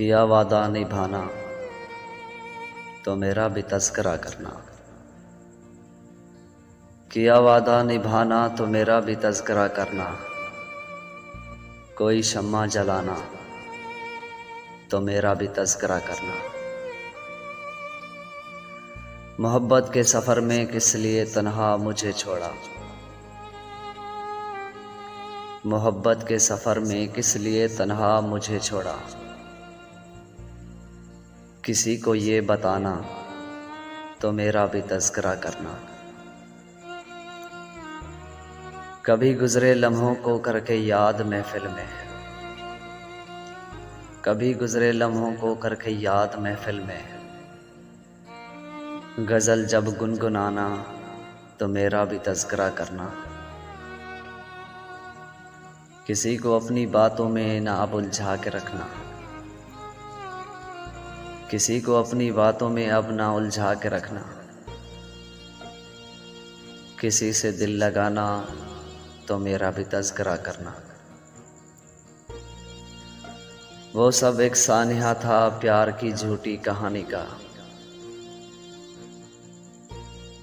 किया वादा निभाना तो मेरा भी तज़किरा करना। किया वादा निभाना तो मेरा भी तज़किरा करना। कोई शम्मा जलाना तो मेरा भी तज़किरा करना। मोहब्बत के सफ़र में किस लिए तन्हा मुझे छोड़ा। मोहब्बत के सफ़र में किस लिए तन्हा मुझे छोड़ा। किसी को ये बताना तो मेरा भी तज़किरा करना। कभी गुज़रे लम्हों को करके याद महफ़िल में, कभी गुज़रे लम्हों को करके याद महफ़िल में। गज़ल जब गुनगुनाना तो मेरा भी तज़किरा करना। किसी को अपनी बातों में ना अब उलझा के रखना। किसी को अपनी बातों में अब ना उलझा के रखना। किसी से दिल लगाना तो मेरा भी तज़किरा करना। वो सब एक सानिया था प्यार की झूठी कहानी का।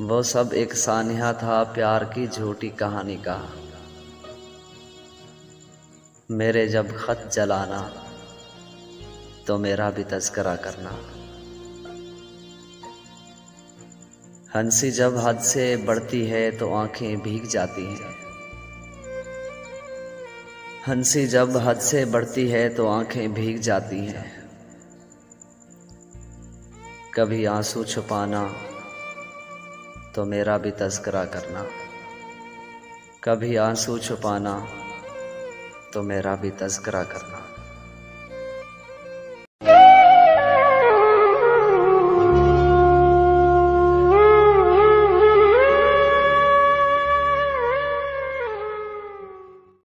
वो सब एक सानिया था प्यार की झूठी कहानी का। मेरे जब खत जलाना तो मेरा भी तज़किरा करना। हंसी जब हद से बढ़ती है तो आंखें भीग जाती हैं। हंसी जब हद से बढ़ती है तो आंखें भीग जाती हैं। कभी आंसू छुपाना तो मेरा भी तज़किरा करना। कभी आंसू छुपाना तो मेरा भी तज़किरा करना।